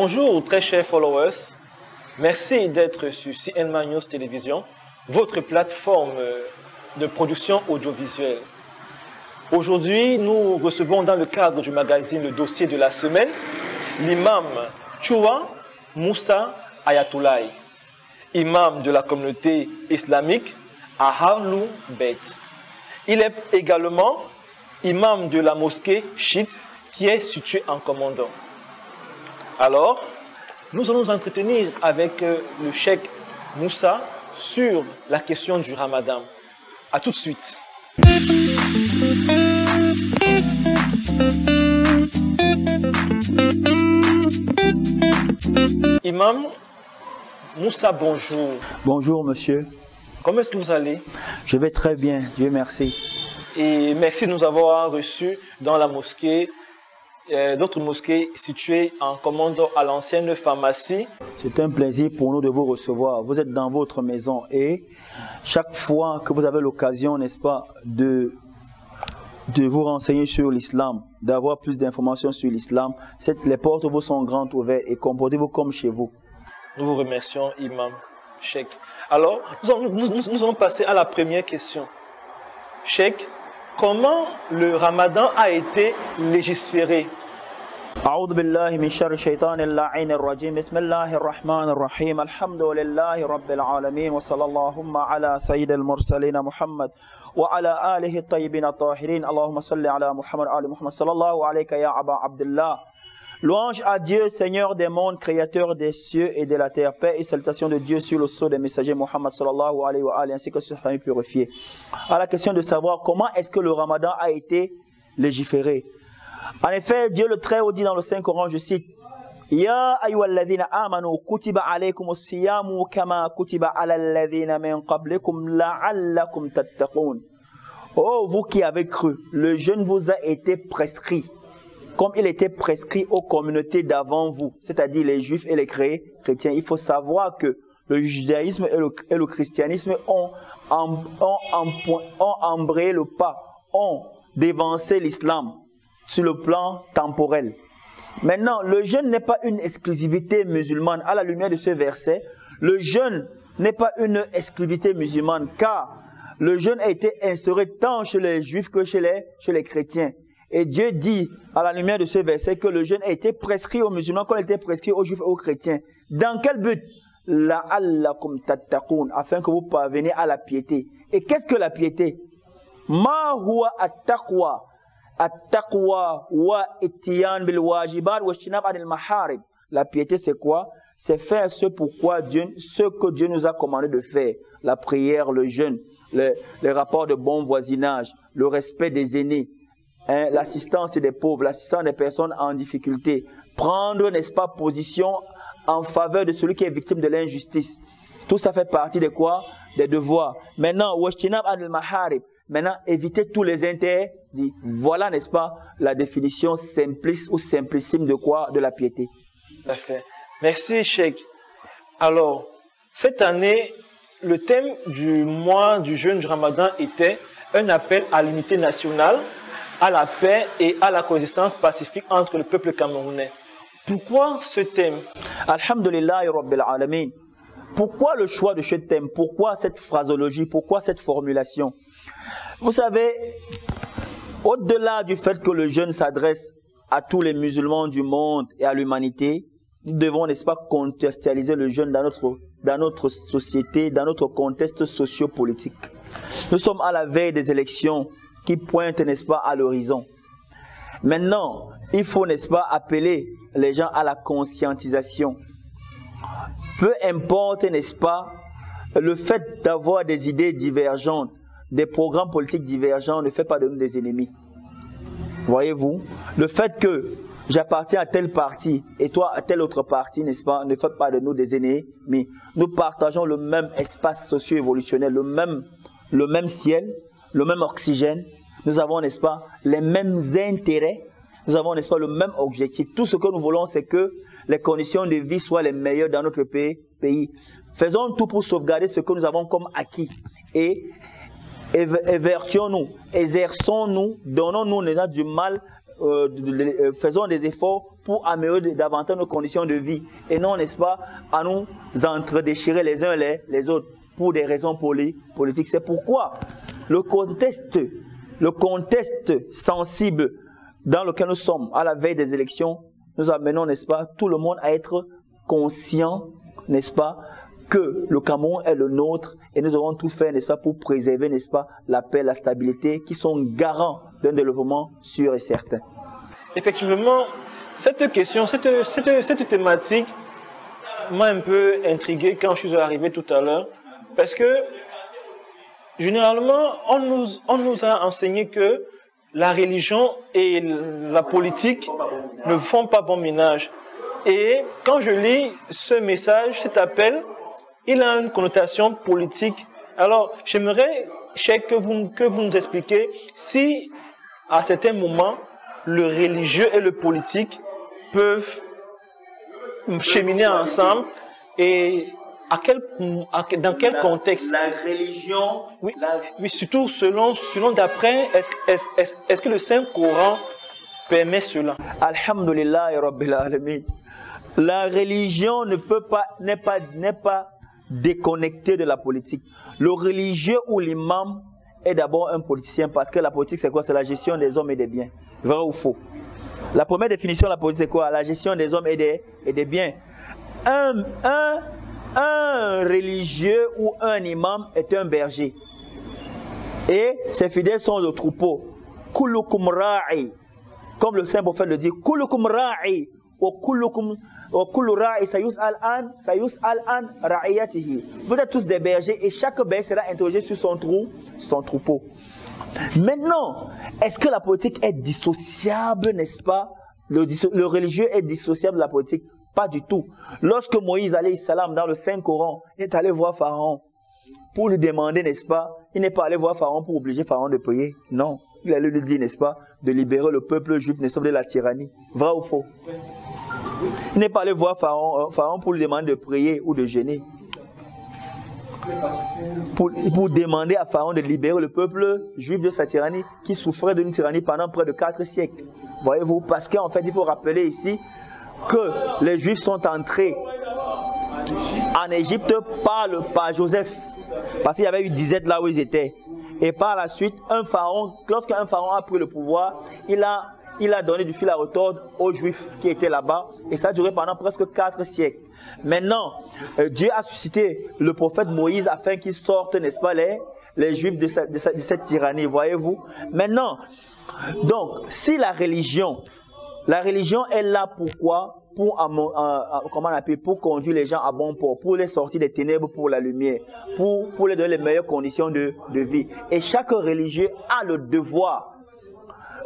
Bonjour très chers followers, merci d'être sur CNMA News Télévision, votre plateforme de production audiovisuelle. Aujourd'hui, nous recevons dans le cadre du magazine Le Dossier de la Semaine, l'imam Choua Moussa Ayatoulaye, imam de la communauté islamique à Ahlul Bayt. Il est également imam de la mosquée chiite qui est située en Commandant. Alors, nous allons nous entretenir avec le cheikh Moussa sur la question du Ramadan. A tout de suite. Imam Moussa, bonjour. Bonjour monsieur. Comment est-ce que vous allez? Je vais très bien, Dieu merci. Et merci de nous avoir reçus dans la mosquée, notre mosquée située en Commando à l'ancienne pharmacie. C'est un plaisir pour nous de vous recevoir. Vous êtes dans votre maison et chaque fois que vous avez l'occasion, n'est-ce pas, de vous renseigner sur l'islam, d'avoir plus d'informations sur l'islam, les portes vous sont grandes ouvertes et comportez-vous comme chez vous. Nous vous remercions, imam, cheikh. Alors, nous allons passer à la première question. Cheikh, comment le Ramadan a été légiféré? أعوذ بالله من شر الشيطان اللعين الرجيم بسم الله الرحمن الرحيم الحمد لله رب العالمين وصلى اللهم على سيد المرسلين محمد وعلى آله الطيبين الطاهرين اللهم صل على محمد آل محمد صلى الله عليك يا أبا عبد الله. Louange à Dieu, Seigneur des mondes, Créateur des cieux et de la terre. Paix et salutations de Dieu sur le sceau des messagers Muhammad sallallahu alayhi wa alayhi, ainsi que sur sa famille purifiée. À la question de savoir comment est-ce que le Ramadan a été légiféré. En effet, Dieu le Très-Haut dit dans le Saint-Coran, je cite, Ya ayyuhalladhina amanu kutiba alaykumus siyamu kama kutiba alal ladhina min qablikum la'allakum tattaqun. Oh, vous qui avez cru, le jeûne vous a été prescrit, comme il était prescrit aux communautés d'avant vous, c'est-à-dire les juifs et les chrétiens. Il faut savoir que le judaïsme et le christianisme ont embrayé le pas, ont dévancé l'islam sur le plan temporel. Maintenant, le jeûne n'est pas une exclusivité musulmane. À la lumière de ce verset, le jeûne n'est pas une exclusivité musulmane, car le jeûne a été instauré tant chez les juifs que chez les chrétiens. Et Dieu dit, à la lumière de ce verset, que le jeûne a été prescrit aux musulmans comme il était prescrit aux juifs et aux chrétiens. Dans quel but? La'allakum tattaqun, afin que vous parveniez à la piété. Et qu'est-ce que la piété? Ma huwa at-taqwa. At-taqwa wa ittiyan bil wajibat wa ijtinab anil maharib. La piété, c'est quoi? C'est faire ce que Dieu nous a commandé de faire. La prière, le jeûne, les rapports de bon voisinage, le respect des aînés, l'assistance des pauvres, l'assistance des personnes en difficulté. Prendre, n'est-ce pas, position en faveur de celui qui est victime de l'injustice. Tout ça fait partie de quoi? Des devoirs. Maintenant, wa ijtinab anil maharib. Maintenant, éviter tous les interdits. Voilà, n'est-ce pas, la définition simpliste ou simplissime de quoi? De la piété. Parfait. Merci, cheikh. Alors, cette année, le thème du mois du jeûne du Ramadan était un appel à l'unité nationale, à la paix et à la coexistence pacifique entre le peuple camerounais. Pourquoi ce thème? Alhamdulillah Rabbil Alamin. Pourquoi le choix de ce thème? Pourquoi cette phrasologie? Pourquoi cette formulation? Vous savez, au-delà du fait que le jeûne s'adresse à tous les musulmans du monde et à l'humanité, nous devons, n'est-ce pas, contextualiser le jeûne dans notre société, dans notre contexte socio-politique. Nous sommes à la veille des élections qui pointent, n'est-ce pas, à l'horizon. Maintenant, il faut, n'est-ce pas, appeler les gens à la conscientisation. Peu importe, n'est-ce pas, le fait d'avoir des idées divergentes, des programmes politiques divergents ne fait pas de nous des ennemis. Voyez-vous, le fait que j'appartiens à tel parti et toi à tel autre parti, n'est-ce pas, ne fait pas de nous des ennemis. Nous partageons le même espace socio-évolutionnel, le même ciel, le même oxygène. Nous avons, n'est-ce pas, les mêmes intérêts. Nous avons, n'est-ce pas, le même objectif. Tout ce que nous voulons, c'est que les conditions de vie soient les meilleures dans notre pays. Faisons tout pour sauvegarder ce que nous avons comme acquis. Et évertions-nous, exerçons-nous, donnons-nous du mal, faisons des efforts pour améliorer davantage nos conditions de vie. Et non, n'est-ce pas, à nous entre-déchirer les uns les autres pour des raisons politiques. C'est pourquoi le contexte sensible dans lequel nous sommes à la veille des élections, nous amenons, n'est-ce pas, tout le monde à être conscient, n'est-ce pas, que le Cameroun est le nôtre et nous devons tout faire, n'est-ce pas, pour préserver, n'est-ce pas, la paix, la stabilité, qui sont garants d'un développement sûr et certain. Effectivement, cette question, cette thématique m'a un peu intrigué quand je suis arrivé tout à l'heure, parce que généralement, on nous a enseigné que la religion et la politique ne font pas bon ménage. Et quand je lis ce message, cet appel, il a une connotation politique. Alors, j'aimerais, Cheikh, que vous nous expliquiez si, à certains moments, le religieux et le politique peuvent cheminer ensemble et dans quel contexte? La religion... Oui, surtout selon d'après, est-ce que le Saint-Coran permet cela? Alhamdulillah Rabbil Alamin. La religion n'est pas déconnectée de la politique. Le religieux ou l'imam est d'abord un politicien, parce que la politique c'est quoi? C'est la gestion des hommes et des biens. Vrai ou faux? La première définition de la politique c'est quoi? La gestion des hommes et des biens. Un religieux ou un imam est un berger. Et ses fidèles sont le troupeau. Kullukum ra'i. Comme le saint prophète le dit, Kullukum ra'i. Kullu ra'i sayus'al an ra'iyatihi. Vous êtes tous des bergers et chaque berger sera interrogé sur son troupeau. Maintenant, est-ce que la politique est dissociable, n'est-ce pas? Le religieux est dissociable de la politique? Pas du tout. Lorsque Moïse, alayhi salam, dans le Saint-Coran, est allé voir Pharaon pour lui demander, n'est-ce pas, il n'est pas allé voir Pharaon pour obliger Pharaon de prier. Non. Il allait lui dire, n'est-ce pas, de libérer le peuple juif, n'est-ce pas, de la tyrannie. Vrai ou faux? Il n'est pas allé voir Pharaon pour lui demander de prier ou de jeûner. Pour demander à Pharaon de libérer le peuple juif de sa tyrannie, qui souffrait d'une tyrannie pendant près de 4 siècles. Voyez-vous? Parce qu'en fait, il faut rappeler ici que les Juifs sont entrés en Égypte par Joseph. Parce qu'il y avait eu disette là où ils étaient. Et par la suite, lorsqu'un pharaon a pris le pouvoir, il a donné du fil à retordre aux Juifs qui étaient là-bas. Et ça a duré pendant presque 4 siècles. Maintenant, Dieu a suscité le prophète Moïse afin qu'il sorte, n'est-ce pas, les Juifs de cette tyrannie. Voyez-vous? Maintenant, donc, si la religion est là pourquoi? Pour conduire les gens à bon port, pour les sortir des ténèbres pour la lumière, pour les donner les meilleures conditions de vie. Et chaque religieux a le devoir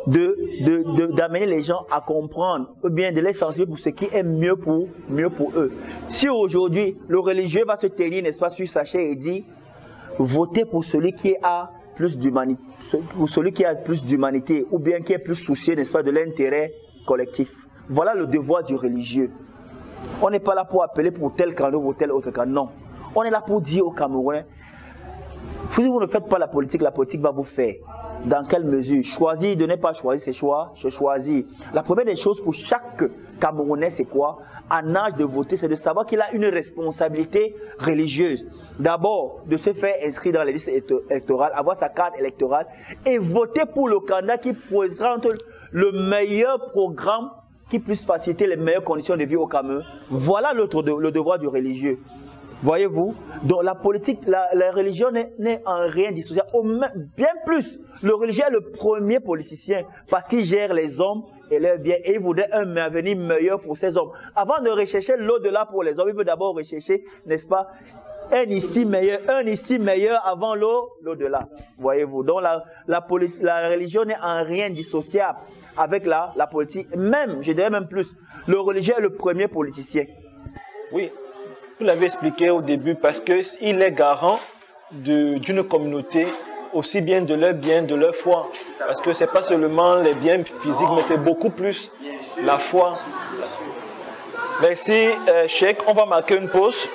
d'amener les gens à comprendre, ou bien de les sensibiliser pour ce qui est mieux pour eux. Si aujourd'hui, le religieux va se tenir, n'est-ce pas, sur sa chaise et dire, votez pour celui qui a plus d'humanité, ou bien qui est plus soucieux, n'est-ce pas, de l'intérêt collectif. Voilà le devoir du religieux. On n'est pas là pour appeler pour tel candidat ou tel autre candidat. Non. On est là pour dire aux Camerounais, si vous ne faites pas la politique va vous faire. Dans quelle mesure? Choisir, de ne pas choisir, c'est choisir. La première des choses pour chaque Camerounais, c'est quoi? En âge de voter, c'est de savoir qu'il a une responsabilité religieuse. D'abord, de se faire inscrire dans les listes électorales, avoir sa carte électorale et voter pour le candidat qui présente le meilleur programme qui puisse faciliter les meilleures conditions de vie au Cameroun. Voilà le devoir du religieux. Voyez-vous? Donc la politique, la religion n'est en rien dissociable. Bien plus, le religieux est le premier politicien parce qu'il gère les hommes et leurs biens et il voudrait un avenir meilleur pour ces hommes. Avant de rechercher l'au-delà pour les hommes, il veut d'abord rechercher, n'est-ce pas, un ici meilleur avant l'au-delà. Voyez-vous? Donc la religion n'est en rien dissociable avec la politique. Même, je dirais même plus, le religieux est le premier politicien. Oui. Vous l'avez expliqué au début parce qu'il est garant d'une communauté, aussi bien de leurs biens, de leur foi. Parce que ce n'est pas seulement les biens physiques, mais c'est beaucoup plus la foi. Merci, Cheikh. On va marquer une pause.